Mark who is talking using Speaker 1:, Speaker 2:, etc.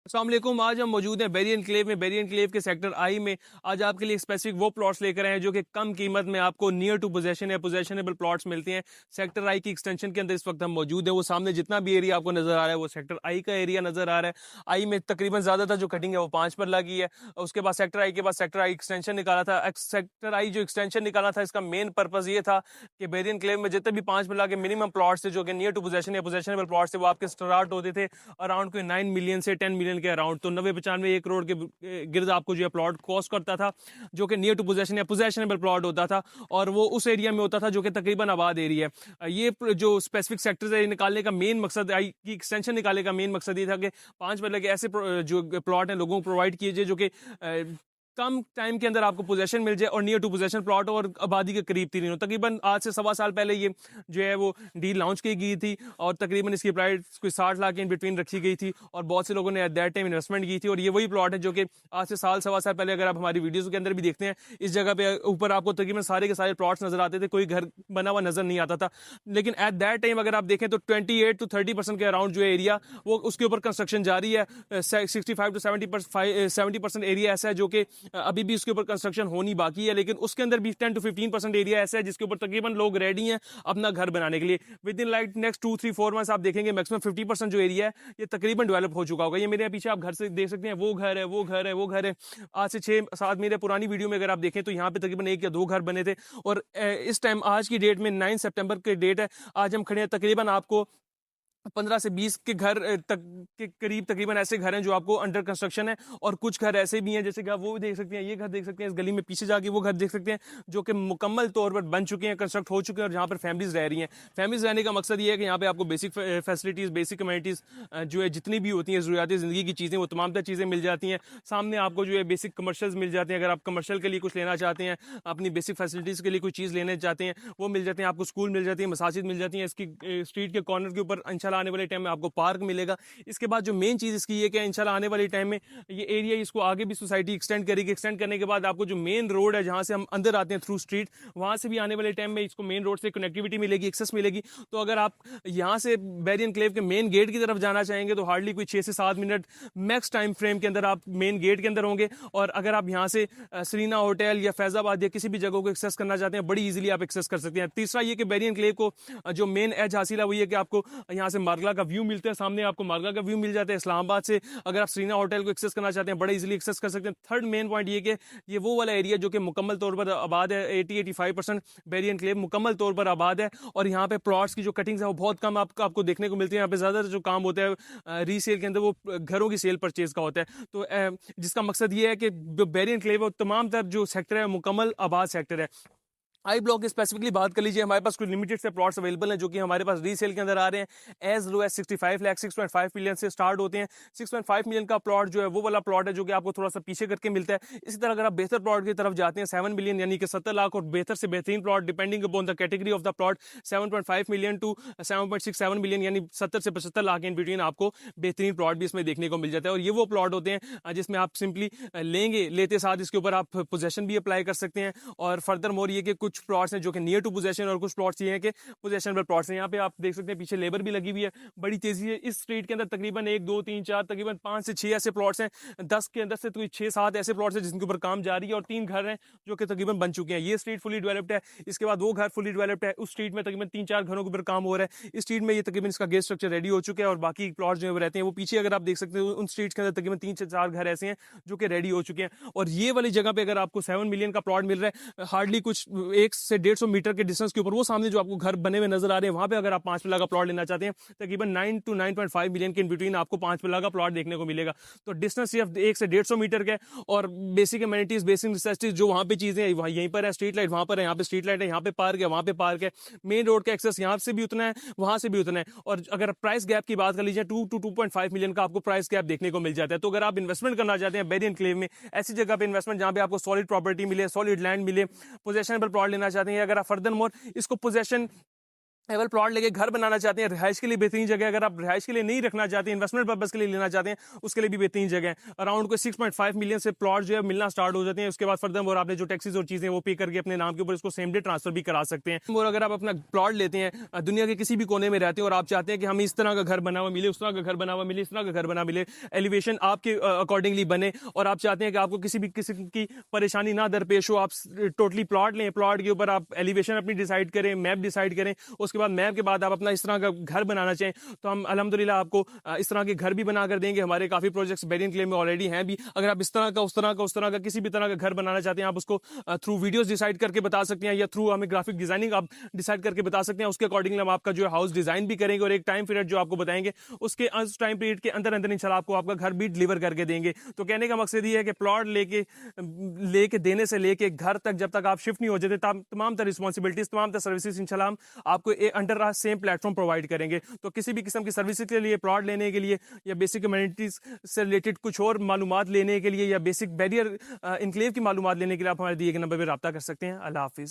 Speaker 1: अस्सलाम वालेकुम। आज हम मौजूद हैं बेरी एनक्लेव में। बेरी एनक्लेव के सेक्टर आई में आज आपके लिए स्पेसिफिक वो प्लॉट्स लेकर आए हैं जो कि कम कीमत में आपको नियर टू पोजेशन या पोजेशनेबल प्लॉट्स मिलते हैं। सेक्टर आई की एक्सटेंशन के अंदर इस वक्त हम मौजूद हैं। वो सामने जितना भी एरिया आपको नजर आ रहा है वो सेक्टर आई का एरिया नजर आ रहा है। आई में तकरीबन ज्यादातर जो कटिंग है वो 5 पर लगी है। उसके बाद सेक्टर आई के बाद सेक्टर आई एक्सटेंशन निकाला था। सेक्टर आई जो एक्सटेंशन निकाला था इसका मेन पर्पज ये था कि बेरी एनक्लेव में जितने भी 5 पर लगे मिनिमम प्लॉट्स थे जो कि नियर टू पोजेशन या पोजेशनेबल प्लॉट्स थे वो आपके स्टार्ट होते थे अराउंड कोई 9 मिलियन से 10 मिलियन के अराउंड। तो 90-95 1 करोड़ के गिर्द आपको जो है प्लॉट कॉस्ट करता था जो कि नियर टू पोजेशन या पोजेशनेबल प्लॉट होता था और वो उस एरिया में होता था जो कि तकरीबन आबाद एरिया है। ये जो स्पेसिफिक सेक्टर्स है निकालने का मेन मकसद आई की एक्सटेंशन निकालने का मेन मकसद ये था कि 5 मतलब के ऐसे जो प्लॉट हैं लोगों को प्रोवाइड किए जाए जो कि कम टाइम के अंदर आपको पोजेशन मिल जाए और नियर टू पोजेशन प्लॉट और आबादी के करीब तीन हो। तकरीबन आज से 1.25 साल पहले ये जो है वो डील लॉन्च की गई थी और तकरीबन इसकी प्राइस कोई 60 लाख के इन बिटवीन रखी गई थी और बहुत से लोगों ने एट दैट टाइम इन्वेस्टमेंट की थी। और ये वही प्लॉट है जो कि आज से 1.5 साल पहले अगर आप हमारी वीडियोज़ के अंदर भी देखते हैं इस जगह पे ऊपर आपको तकरीबन सारे के सारे प्लॉट्स नजर आते थे, कोई घर बना हुआ नजर नहीं आता था। लेकिन एट दैट टाइम अगर आप देखें तो 28 to 30% के अराउंड जो एरिया वो उसके ऊपर कंस्ट्रक्शन जारी है। 65 to 70% एरिया ऐसा है जो कि अभी भी उसके ऊपर कंस्ट्रक्शन होनी बाकी है, लेकिन उसके अंदर भी 10 to 15% एरिया ऐसा है जिसके ऊपर तकरीबन लोग रेडी हैं अपना घर बनाने के लिए। With in like next 2-3-4 months आप देखेंगे मैक्सिमम 50% जो एरिया है ये तकरीबन डेवलप हो चुका होगा। ये मेरे पीछे आप घर से देख सकते हैं, वो घर है, वो घर है, वो घर है। आज से 6-7 मेरे पुरानी वीडियो में अगर आप देखें तो यहाँ पे तकरीबन 1 या 2 घर बने थे और इस टाइम आज की डेट में 9 सितंबर की डेट है, आज हम खड़े हैं तकरीबन आपको 15 से 20 के घर तक के करीब तकरीबन ऐसे घर हैं जो आपको अंडर कंस्ट्रक्शन है और कुछ घर ऐसे भी हैं जैसे कि आप वो भी देख सकते हैं, ये घर देख सकते हैं, इस गली में पीछे जाके वो घर देख सकते हैं जो कि मुकम्मल तौर पर बन चुके हैं, कंस्ट्रक्ट हो चुके हैं और जहाँ पर फैमिलीज रह रही हैं। फैमिलीज रहने का मकसद ये है कि यहाँ पे आपको बेसिक फैसिलिटीज़, बेसिक कम्युनिटीज़ जो है जितनी भी होती हैं ज़रूरियाती ज़िंदगी की चीज़ें वो तमाम तर चीज़ें मिल जाती हैं। सामने आपको जो है बेसिक कमर्शल्स मिल जाते हैं। अगर आप कमर्शियल के लिए कुछ लेना चाहते हैं, अपनी बेसिक फैसिलिटीज़ के लिए कोई चीज़ लेना चाहते हैं वो मिल जाते हैं। आपको स्कूल मिल जाती है, मसाजिद मिल जाती हैं। इसकी स्ट्रीट के कॉर्नर के ऊपर इंशाल्लाह आने वाले टाइम में आपको पार्क मिलेगा। इसके बाद जो मेन चीज़ इसकी है कि इंशाल्लाह आने वाले टाइम में ये एरिया इसको आगे भी सोसाइटी एक्सटेंड करेगी। एक्सटेंड करने के बाद आपको जो मेन रोड है जहाँ से हम अंदर आते हैं थ्रू स्ट्रीट, वहाँ से भी आने वाले टाइम में इसको मेन रोड से कनेक्टिविटी मिलेगी, एक्सेस मिलेगी। तो अगर आप यहाँ से बेरी एनक्लेव के मेन गेट की तरफ जाना चाहेंगे तो हार्डली कोई 6 से 7 मिनट मैक्स टाइम फ्रेम के अंदर आप मेन गेट के अंदर होंगे। और अगर आप यहाँ से सरीना होटल या फैजाबाद या किसी भी जगह को एक्सेस करना चाहते हैं बड़ी इजीली आप एक्सेस कर सकते हैं। तीसरा ये कि बेरी एनक्लेव को जो मेन एज हासिल है वो ये कि आपको यहाँ से मार्गला का व्यू मिलता है। सामने आपको मार्गला का व्यू मिल जाता है। इस्लामाबाद से अगर आप सरीना होटल को एक्सेस करना चाहते हैं बड़े इजीली एक्सेस कर सकते हैं। थर्ड मेन पॉइंट ये कि ये वो वाला एरिया जो कि मुकम्मल तौर पर आबाद है। 80-85% बेरी एनक्लेव मुकम्मल तौर पर आबाद है और यहाँ पे प्लॉट्स की जो कटिंग्स है वो बहुत कम आपको देखने को मिलती है। यहाँ पे ज़्यादातर जो काम होता है रीसेल के अंदर वो घरों की सेल परचेज का होता है। तो जिसका मकसद ये है कि बेरी एनक्लेव तमाम तर जो सेक्टर है मुकम्मल आबाद सेक्टर है। आई ब्लॉक की स्पेसिफिकली बात कर लीजिए, हमारे पास कुछ लिमिटेड से प्लॉट्स अवेलेबल हैं जो कि हमारे पास रीसेल के अंदर आ रहे हैं। As low as 65 lakh 6.5 million से स्टार्ट होते हैं। 6.5 मिलियन का प्लॉट जो है वो वाला प्लॉट है जो कि आपको थोड़ा सा पीछे करके मिलता है। इसी तरह अगर आप बेहतर प्लॉट की तरफ जाते हैं 7 मिलियन यानी कि 70 लाख और बेहतर से बेहतरीन plot depending upon the category of the plot 7.5 million to 7.67 million यानी 70 से 75 लाख इन बिटवीन आपको बेहतरीन प्लॉट भी इसमें देखने को मिल जाता है। और ये वो प्लॉट होते हैं जिसमें आप सिंपली लेंगे, लेते साथ इसके ऊपर आप पोजेशन भी अप्लाई कर सकते हैं। और फर्दर मोर ये कि कुछ प्लॉट्स हैं जो कि नियर टू पोजेशन और कुछ प्लॉट्स ये हैं कि पोजेशनबल प्लॉट्स हैं। यहाँ पे आप देख सकते हैं पीछे लेबर भी लगी हुई है, बड़ी तेजी है। इस स्ट्रीट के अंदर तकरीबन 1 2 3 4 तकरीबन 5 से 6 ऐसे प्लॉट्स हैं। 10 के अंदर से तो 6-7 ऐसे प्लॉट्स हैं जिनके ऊपर काम जारी है और 3 घर हैं जो कि तकरीबन बन चुके हैं। ये स्ट्रीट फुली डेवलप्ड है। इसके बाद वो घर फुली डेवलप्ड है। उस स्ट्रीट में तकरीबन 3-4 घरों के ऊपर काम हो रहा है। इस स्ट्रीट में ये तकरीबन इसका गेट स्ट्रक्चर रेडी हो चुका है और बाकी प्लॉट्स जो रहते हैं वो पीछे अगर आप देख सकते हो उन स्ट्रीट के अंदर तकरीबन 3 से 4 घर ऐसे हैं जो कि रेडी हो चुके हैं। और ये वाली जगह पे अगर आपको 7 मिलियन का प्लॉट मिल रहा है हार्डली कुछ 1 से 150 मीटर के डिस्टेंस के ऊपर, वो सामने जो आपको घर बने हुए नजर आ रहे हैं वहां पे अगर आप 5 विला का प्लॉट लेना चाहते हैं तकरीबन 9 to 9.5 मिलियन के इन बिटवीन आपको 5 विला का प्लॉट देखने को मिलेगा। तो डिस्टेंस सिर्फ 1 से 150 मीटर का है और बेसिक एमिनिटीज, बेसिक नेसेसिटीज जो वहां पे चीजें हैं यहीं पर है। स्ट्रीट लाइट वहां पर है, यहाँ पे स्ट्रीट लाइट है, यहाँ पे पार्क है, वहां पे पार्क है। मेन रोड का एक्सेस यहाँ से भी उतना है, वहां से भी उतना है। और अगर प्राइस गैप की बात कर लीजिए 2 to 2.5 मिलियन का आपको प्राइस गैप देखने को मिल जाता है। तो अगर आप इन्वेस्टमेंट करना चाहते हैं बेरी एनक्लेव में, ऐसी जगह पे इन्वेस्टमेंट जहां पे आपको सॉलिड प्रॉपर्टी मिले, सॉलिड लैंड मिले, पोजेशनेबल प्लॉट लेना चाहते हैं, अगर आप फर्दर मोर इसको पोजेशन एवल प्लॉट लेके घर बनाना चाहते हैं, रिहाइश के लिए बेहतरीन जगह है। अगर आप रिहाइश के लिए नहीं रखना चाहते, इन्वेस्टमेंट पर्पस के लिए लेना चाहते हैं, उसके लिए भी बेहतरीन जगह है। अराउंड कोई 6.5 मिलियन से प्लॉट जो है मिलना स्टार्ट हो जाते हैं। उसके बाद फर्दर और आपने जो टैक्सेस और चीजें वो पे करके अपने नाम के ऊपर इसको सेम डे ट्रांसफर भी करा सकते हैं। और अगर आप अपना प्लॉट लेते हैं, दुनिया के किसी भी कोने में रहते हैं और आप चाहते हैं कि हमें इस तरह का घर बना हुआ मिले, उस तरह का घर बना हुआ मिले, इस तरह का घर बना मिले, एलिवेशन आपके अकॉर्डिंगली बने, और आप चाहते हैं कि आपको किसी भी किस्म की परेशानी ना दरपेश हो, आप टोटली प्लॉट लें, प्लॉट के ऊपर आप एलिवेशन अपनी डिसाइड करें, मैप डिसाइड करें, उसके बाद मैप के बाद आप अपना इस तरह का घर बनाना चाहें, तो हम अल्हम्दुलिल्लाह आपको इस तरह के घर भी बना कर देंगे। हमारे काफ़ी प्रोजेक्ट्स बेरियन क्ले में ऑलरेडी हैं भी। अगर आप इस तरह का, उस तरह का, उस तरह का किसी भी तरह का घर बनाना चाहते हैं, आप उसको थ्रू वीडियोस डिसाइड करके बता सकते हैं, या थ्रू हमें ग्राफिक डिजाइनिंग आप डिसाइड करके बता सकते हैं। उसके अकॉर्डिंगली हम आपका जो है हाउस डिजाइन भी करेंगे और एक टाइम पीरियड जो आपको बताएंगे, उसके उस टाइम पीरियड के अंदर अंदर इंशाल्लाह आपको आपका घर भी डिलीवर करके देंगे। तो कहने का मकसद ये है कि प्लॉट लेके लेके देने से लेके घर तक जब तक आप शिफ्ट नहीं हो जाते, तमाम तरह रिस्पॉन्सिबिलिटीज, तमाम तरह सर्विसेज इंशाल्लाह हम आपको अंडर सेम प्लेटफॉर्म प्रोवाइड करेंगे। तो किसी भी किस्म की सर्विस के लिए, प्लॉट लेने के लिए, या बेसिक कम्युनिटीज से रिलेटेड कुछ और मालूमात लेने के लिए, या बेसिक बैरियर इनक्लेव की मालूमात लेने के लिए आप हमारे दिए गए नंबर पर रब्ता कर सकते हैं। अल्लाह हाफिज़।